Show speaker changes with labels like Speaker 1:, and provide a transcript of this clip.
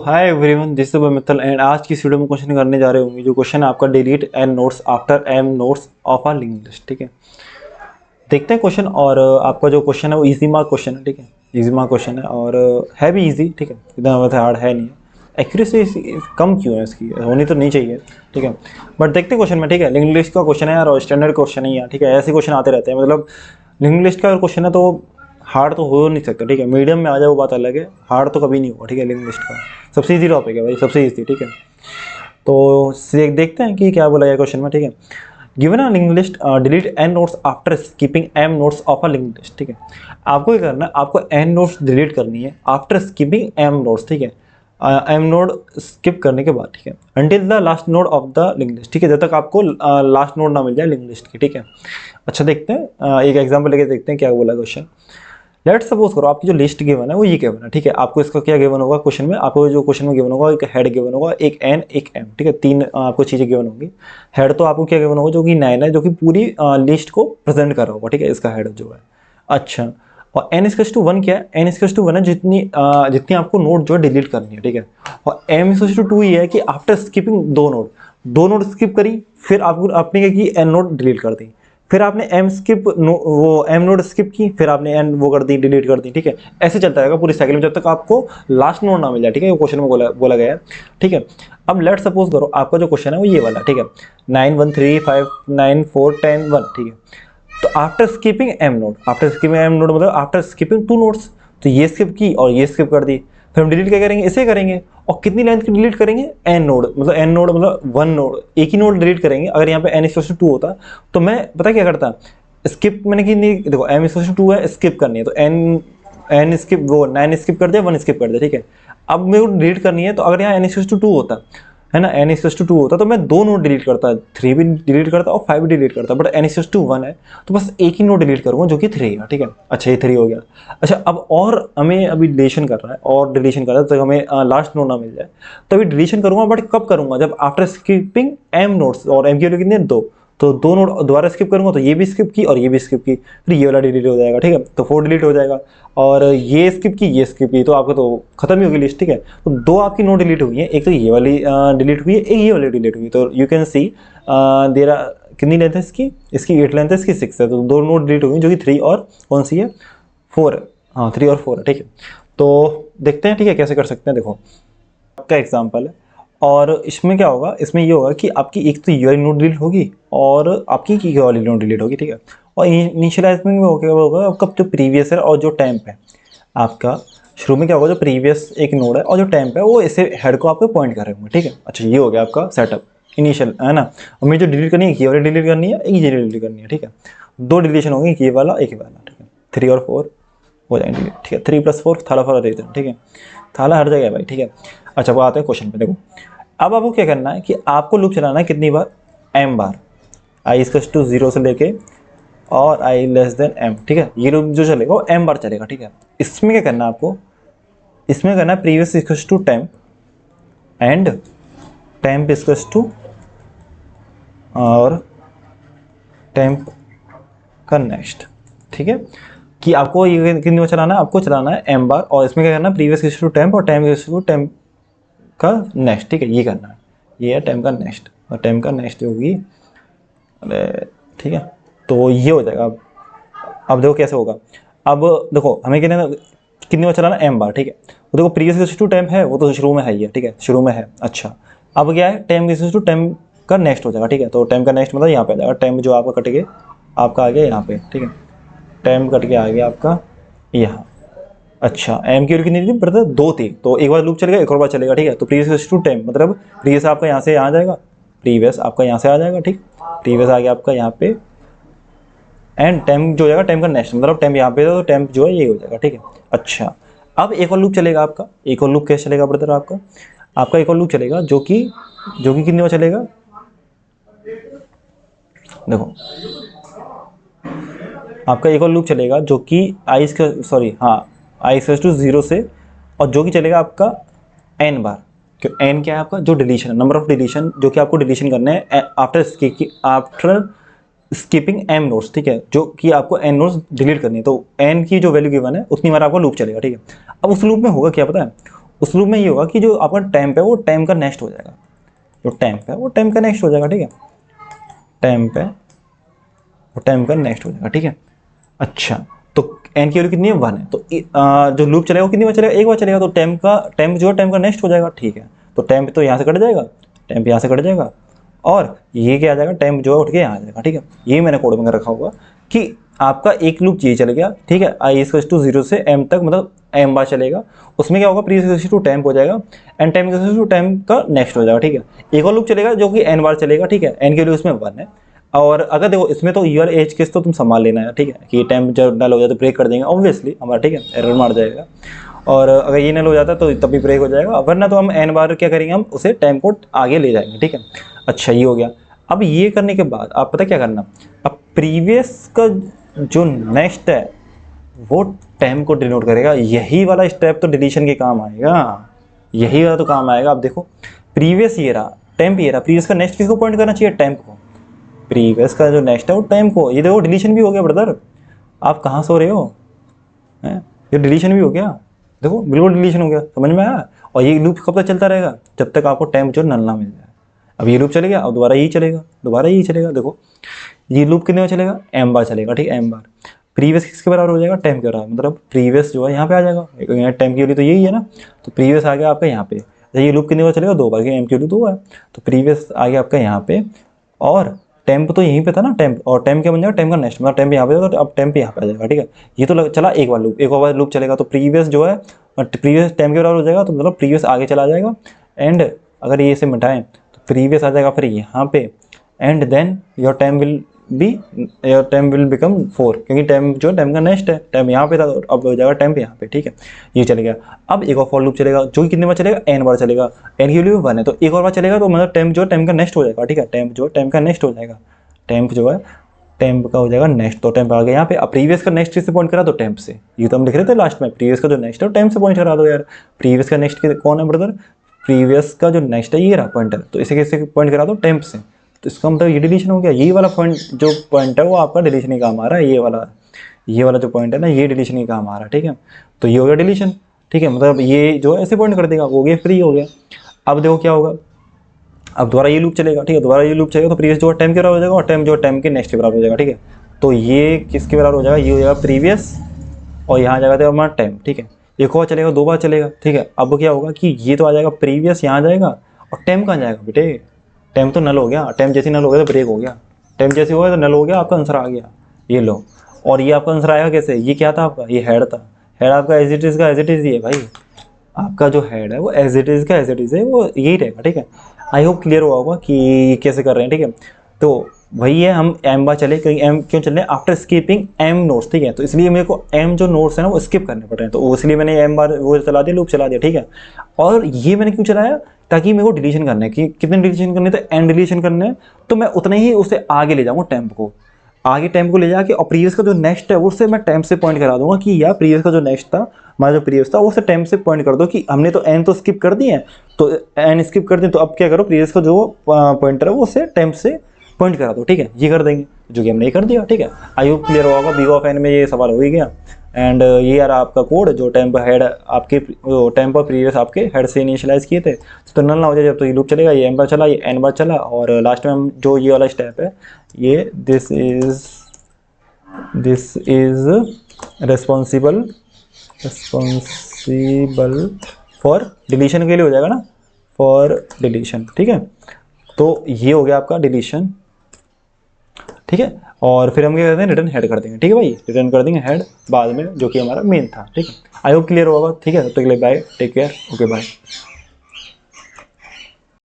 Speaker 1: Hi everyone, this is Mittal and आज की इस वीडियो में क्वेश्चन करने जा रहे होंगे। जो क्वेश्चन है आपका delete n nodes after m nodes of a link list. ठीक है, देखते हैं क्वेश्चन। और आपका जो क्वेश्चन है वो इजी मार्क क्वेश्चन है। ठीक है, इजी मार्क क्वेश्चन है और है भी इजी। ठीक है, इतना मतलब हार्ड है नहीं है। एक्यूरेसी कम क्यों है इसकी, होनी तो नहीं चाहिए। ठीक है, बट देखते हैं क्वेश्चन में। ठीक है, लिंक लिस्ट का क्वेश्चन है यार और स्टैंडर्ड क्वेश्चन ही है। ठीक है, ऐसे क्वेश्चन आते रहते हैं। मतलब लिंक लिस्ट का क्वेश्चन है तो हार्ड तो हो नहीं सकता। ठीक है, मीडियम में आ जाए वो बात अलग है, हार्ड तो कभी नहीं हुआ। ठीक है, लिंक लिस्ट का सबसे इजी टॉपिक है भाई, सबसे इजी। ठीक है, तो देखते हैं कि क्या बोला गया क्वेश्चन में। ठीक है, given a link list delete n nodes after skipping m nodes of a link list. ठीक है, आपको क्या करना है, आपको एन नोट्स डिलीट करनी है आफ्टर स्किपिंग एम नोट्स। ठीक है, एम नोड स्किप करने के बाद। ठीक है, until the last node of the link list. ठीक है, जब तक आपको लास्ट नोड ना मिल जाए लिंक लिस्ट की। ठीक है, अच्छा देखते हैं, एक एग्जाम्पल लेके देखते हैं क्या बोला क्वेश्चन। लेट सपोज करो आपकी जो लिस्ट गिवन है वो ये गिवन है। ठीक है, आपको इसका क्या गिवन होगा क्वेश्चन में, आपको जो क्वेश्चन में गिवन होगा एक हेड गिवन होगा, एक एन एक एम। ठीक है, तीन आपको चीजें गिवन होंगी। हेड तो आपको क्या गिवन होगा, जो कि 9 है, जो कि पूरी लिस्ट को प्रेजेंट कर रहा होगा। ठीक है, इसका हेड जो है। अच्छा, और एन इक्वल्स टू 1 क्या है, एन इक्वल्स टू 1 है जितनी आपको नोड जो है डिलीट करनी है। ठीक है, और एम इक्वल्स टू 2 ये है कि आफ्टर स्किपिंग दो नोड स्किप करी, फिर आपको आपने क्या की एन नोड डिलीट कर दी, फिर आपने एम स्किप वो एम नोड स्किप की, फिर आपने एन वो कर दी, डिलीट कर दी। ठीक है, ऐसे चलता रहेगा पूरी साइकिल में जब तक आपको लास्ट नोड ना मिल जाए। ठीक है, क्वेश्चन में बोला गया है। ठीक है, अब लेट सपोज करो आपका जो क्वेश्चन है वो ये वाला। ठीक है, 9 1 3 5 9 4 10 1। ठीक है, तो after skipping m node, after skipping m node मतलब आफ्टर स्किपिंग 2 नोड्स, तो ये स्किप की और ये स्किप कर दी। फिर हम डिलीट क्या करेंगे, इसे करेंगे। और कितनी लेंथ की डिलीट करेंगे, एन नोड, मतलब एन नोड मतलब 1 नोड, एक ही नोड डिलीट करेंगे। अगर यहाँ पे एन इक्वल टू 2 होता तो मैं पता क्या करता, स्किप मैंने की नहीं, देखो एम इक्वल टू 2 है, स्किप करनी है तो एन स्किप वो 9 स्किप कर दिया, 1 स्किप कर दिया। ठीक है, अब मेरे को डिलीट करनी है, तो अगर यहाँ एन इक्वल टू 2 होता है ना, एन इक्वल टू 2 होता तो मैं 2 नोड डिलीट करता, 3 भी डिलीट करता और 5 भी डिलीट करता। बट एन इक्वल टू 1 है तो बस एक ही नोड डिलीट करूंगा, जो कि 3 है। ठीक है, अच्छा ये 3 हो गया। अच्छा, अब और हमें अभी डिलीशन कर रहा है, और डिलीशन कर रहा है तो हमें लास्ट नोड ना मिल जाए, तो अभी डिलीशन करूंगा। बट कब करूंगा, जब आफ्टर स्किपिंग एम नोड्स, और एम की वैल्यू कितनी है 2, तो 2 नोड दोबारा स्किप करूंगा, तो ये भी स्किप की और ये भी स्किप की, फिर ये वाला डिलीट हो जाएगा। ठीक है, तो 4 डिलीट हो जाएगा, और ये स्किप की ये स्किप की, तो आपको तो खत्म ही होगी लिस्ट। ठीक है, तो 2 आपकी नोड डिलीट हुई है, एक तो ये वाली डिलीट हुई है, एक ये वाली डिलीट हुई है। तो यू कैन सी देर कितनी लेंथ है इसकी 8 लेंथ है, इसकी 6 है, तो 2 नोड डिलीट हुई, जो कि 3 और कौन सी है 4 है। हाँ, 3 और 4 है। ठीक है, तो देखते हैं। ठीक है, कैसे कर सकते हैं, देखो आपका एग्जाम्पल है। और इसमें क्या होगा, इसमें ये होगा कि आपकी एक तो ये वाली नोड डिलीट होगी और आपकी की वाली नोड डिलीट होगी। ठीक है, और इनिशियलाइजिंग में होगा आपका जो प्रीवियस है और जो टेम्प है आपका, शुरू में क्या होगा, जो प्रीवियस एक नोड है और जो टेम्प है वो ऐसे हेड को आपको पॉइंट कर रहे होंगे। ठीक है, अच्छा ये हो गया आपका सेटअप इनिशियल, है ना। और मुझे जो डिलीट करनी है, ये वाली डिलीट करनी है, एक ये डिलीट करनी है। ठीक है, 2 डिलीशन होंगे, ये वाला एक वाला। ठीक है, 3 और 4 हो जाएंगे। ठीक है, 3 + 4 थाला फॉर देते हैं। ठीक है, थाला हर जगह है भाई। ठीक है, अच्छा वो आते हैं क्वेश्चन पे। देखो अब आपको क्या करना है कि आपको लूप चलाना है कितनी बार, m बार, i = 0 से लेके और i m। ठीक है, ये लूप जो चलेगा वो m बार चलेगा। ठीक है, इसमें क्या करना है आपको, इसमें करना है प्रीवियस = temp एंड temp = और temp का नेक्स्ट। ठीक है, कि आपको ये कितनी बार चलाना है, आपको चलाना है m बार, और इसमें क्या करना है प्रीवियस = temp और temp का नेक्स्ट। ठीक है, ये करना है, ये है टेम का नेक्स्ट, और टेम का नेक्स्ट होगी, अरे ठीक है, तो ये हो जाएगा। अब देखो कैसे होगा। अब देखो हमें कितनी बार चलाना, m बार। ठीक है, तो देखो प्रीवियस = टेम है, वो तो शुरू में है ही है। ठीक है, शुरू में है। अच्छा, अब क्या है, टेम = टेम का नेक्स्ट हो जाएगा। ठीक है, तो टेम का नेक्स्ट मतलब यहाँ पे आ जाएगा, टेम जो आपका कट के आपका आ गया यहाँ पे। ठीक है, टेम कट के आ गया आपका यहाँ। अच्छा, एम की वैल्यू कितनी थी ब्रदर, 2 थी, तो एक बार लूप चलेगा, एक और बार चलेगा। ठीक है, तो प्रीवियस = टेम मतलब प्रीवियस आपका यहाँ से यहाँ जाएगा, प्रीवियस आपका यहाँ से आ जाएगा। ठीक, प्रीवियस आ गया आपका यहाँ पे, एंड टेम जो हो जाएगा टेम का नेक्स्ट, मतलब टेम यहाँ पे तो टेम जो है ये हो जाएगा। ठीक है, अच्छा अब एक और लूप चलेगा आपका, एक और लूप कैसे चलेगा ब्रदर, आपका एक और लूप चलेगा जो कि कितनी बार चलेगा, देखो आपका एक और लूप चलेगा जो कि i = 0 से, और जो कि चलेगा आपका n बार। क्यों, n क्या है आपका, जो डिलीशन है, नंबर ऑफ डिलीशन जो कि आपको डिलीशन करना है आफ्टर स्किपिंग m नोड्स। ठीक है, जो कि आपको n नोड्स डिलीट करनी है, तो n की जो वैल्यू गिवन है उतनी बार आपका लूप चलेगा। ठीक है, अब उस लूप में होगा क्या पता है, उस लूप में ये होगा कि जो आपका टेम्प है वो टेम्प का नेक्स्ट हो जाएगा, जो टेम्प है वो टेम्प का नेक्स्ट हो जाएगा, ठीक है, टेम्प है वो टेम्प का नेक्स्ट हो जाएगा, ठीक है। अच्छा, तो एन की वैल्यू कितनी है 1 है, तो जो लूप चलेगा वो कितनी बार चलेगा, एक बार चलेगा, तो टेम्प जो है टेम्प का नेक्स्ट हो जाएगा, ठीक है। तो टेम्प तो यहाँ से कट जाएगा, टेम्प यहाँ से कट जाएगा, और ये क्या आ जाएगा, टेम्प जो है उठ के यहाँ आ जाएगा, ठीक है। ये मैंने कोड में रखा होगा कि आपका एक लूप ये चल गया, ठीक है, आई इज टू 0 से m तक, मतलब m बार चलेगा, उसमें क्या होगा, प्रीवियस टू टेम्प हो जाएगा, एंड टाइम टू टेम्प का नेक्स्ट हो जाएगा, ठीक है। एक और लूप चलेगा जो कि n बार चलेगा, ठीक है, n के लिए उसमें 1 है। और अगर देखो इसमें तो ईयर एज केस तो तुम संभाल लेना है, ठीक है, कि टाइम जब नल हो जाए तो ब्रेक कर देंगे ऑब्वियसली हमारा, ठीक है, एरर मार जाएगा। और अगर ये नल हो जाता है तो तभी ब्रेक हो जाएगा, वरना तो हम n बार क्या करेंगे, हम उसे टाइम को आगे ले जाएंगे, ठीक है। अच्छा, ये हो गया। अब ये करने के बाद आप पता क्या करना, अब प्रीवियस का जो नेक्स्ट है वो टाइम को डिनोट करेगा, यही वाला स्टेप तो डिलीशन के काम आएगा, यही वाला तो काम आएगा। आप देखो प्रीवियस ये रहा, टेम्प ये रहा, प्रीवियस का नेक्स्ट किसको पॉइंट करना चाहिए, टेम्प को, प्रीवियस का जो नेक्स्ट है वो टाइम को। ये देखो डिलीशन भी हो गया ब्रदर, आप कहाँ सो रहे हो हैं, ये डिलीशन भी हो गया, देखो बिल्कुल डिलीशन हो गया, समझ में आया। और ये लूप कब तक चलता रहेगा, जब तक आपको टाइम जो नल ना मिल जाए। अब ये लूप चले गया, अब दोबारा यही चलेगा, दोबारा यही चलेगा, देखो ये लूप कितने बार चलेगा, m बार चलेगा, ठीक है, m बार। प्रीवियस किसके बराबर हो जाएगा, टाइम के बराबर, मतलब प्रीवियस जो है यहाँ पे आ जाएगा, यहाँ टाइम की वैल्यू तो यही है ना, तो प्रीवियस आ गया आपका यहाँ पे। ये लूप कितने बार चलेगा, 2 बार, m की वैल्यू 2 है, तो प्रीवियस आ गया आपका यहाँ पे, और टेम्प तो यहीं पे था ना, टेम्प, और टेम्प क्या बन जाएगा, टेम्प का नेक्स्ट, मतलब टेम्प यहाँ पे, तो अब टेम्प यहाँ पे आ जाएगा, ठीक है। ये तो चला एक बार लूप, एक और बार लूप चलेगा, तो प्रीवियस जो है प्रीवियस टाइम के बराबर हो जाएगा, तो मतलब प्रीवियस आगे चला जाएगा, एंड अगर ये इसे मिटाएं तो प्रीवियस आ जाएगा फिर यहाँ पे, and then your time will become 4, क्योंकि टाइम जो टाइम का नेक्स्ट है, टाइम यहाँ पे था, तो अब हो जाएगा टाइम यहाँ पे, ठीक है। ये चले गया। अब एक और फॉर लूप चलेगा जो कि कितने बार चलेगा, n बार चलेगा, n की वैल्यू 1 है, तो एक और बार चलेगा, तो मतलब टाइम जो टाइम का नेक्स्ट हो जाएगा, ठीक है, टाइम जो टाइम का नेक्स्ट हो जाएगा, टेम्प जो है टेम्प का हो जाएगा नेक्स्ट, तो टेम्प आ गया यहाँ पे। अब प्रीवियस का नेक्स्ट किससे पॉइंट करा, तो टेम्प से, ये तो हम लिख रहे थे लास्ट में, प्रीवियस का जो नेक्स्ट है टेम्प से पॉइंट करा दो यार। प्रीवियस का नेक्स्ट कौन है ब्रदर, प्रीवियस का जो नेक्स्ट है ये रहा पॉइंटर, तो इसे किससे पॉइंट करा दो, टेम्प से, तो इसका मतलब ये डिलीशन हो गया। यही वाला पॉइंट जो पॉइंट है वो आपका डिलीशन ही काम आ रहा है, ये वाला जो पॉइंट है ना, ये डिलीशन ही काम आ रहा है, ठीक है। तो ये हो गया डिलीशन, ठीक है, मतलब ये जो है ऐसे पॉइंट कर देगा, हो गया फ्री हो गया। अब देखो क्या होगा, अब दोबारा ये लूप चलेगा, ठीक है, दोबारा ये लूप चलेगा, तो प्रीवियस जो टाइम के बराबर हो जाएगा, और टाइम जो टाइम के नेक्स्ट के बराबर हो जाएगा, ठीक है। तो ये किसके बराबर हो जाएगा, ये हो जाएगा प्रीवियस, और यहाँ आ जाएगा हमारा टाइम, ठीक है। एक और चलेगा, 2 बार चलेगा, ठीक है। अब क्या होगा कि ये तो आ जाएगा प्रीवियस, यहाँ आ जाएगा, और टाइम कहाँ जाएगा बेटे, टाइम तो नल हो गया, टाइम जैसे नल हो गया तो ब्रेक हो गया, टाइम जैसे हो गया तो नल हो गया, आपका आंसर आ गया, ये लो। और ये आपका आंसर आएगा कैसे, ये क्या था आपका, ये हेड था, हेड आपका एज इट इज का एज इट इज ही है भाई, आपका जो हेड है वो एज इट इज का एज इट इज है, वो यही रहेगा, ठीक है। आई होप क्लियर हुआ होगा कि ये कैसे कर रहे हैं, ठीक है। तो वही है, हम m बार चले, क्योंकि m क्यों चल रहे हैं, आफ्टर स्किपिंग m नोट्स, ठीक है, तो इसलिए मेरे को m जो नोट्स है ना वो स्किप करने पड़ रहे हैं, तो इसलिए मैंने m बार वो चला दिया, लूप चला दिया, ठीक है। और ये मैंने क्यों चलाया, ताकि मेरे को डिलीशन करना है, कि कितने डिलीशन करने, तो n डिलीशन करने हैं, तो मैं उतने ही उसे आगे ले जाऊँगा, टेम्प को आगे, टेम्प को ले जाके, और प्रीवियस का जो नेक्स्ट है उससे मैं टेम्प से पॉइंट करा दूंगा कि यार प्रीवियस का जो नेक्स्ट था, हमारा जो प्रीवियस था उससे टेम्प से पॉइंट कर दो, कि हमने तो n तो स्किप कर दिए हैं, तो n स्किप कर दिए, तो अब क्या करो, प्रीवियस का जो पॉइंटर है वो उससे टेम्प से पॉइंट करा दो, ठीक है, ये कर देंगे, जो कि हमने ये कर दिया, ठीक है। आई होप क्लियर होगा, बी ऑफ एन में ये सवाल हो ही गया। एंड ये यार आपका कोड जो टेम्प हेड आपके टेम्प और प्रीवियस आपके हेड से इनिशियलाइज किए थे, तो नल ना हो जाए जब, तो ये लूप चलेगा, ये m बार चला, ये n बार चला, और लास्ट में हम जो ये वाला स्टेप है, ये this is responsible for deletion के लिए हो जाएगा ना, फॉर डिलीशन, ठीक है। तो ये हो गया आपका डिलीशन, ठीक है। और फिर हम क्या करते हैं, रिटर्न हेड कर देंगे, ठीक है भाई, रिटर्न कर देंगे हेड बाद में, जो कि हमारा मेन था, ठीक है। आई होप क्लियर होगा, ठीक है। तब तक के लिए bye, take care, okay bye.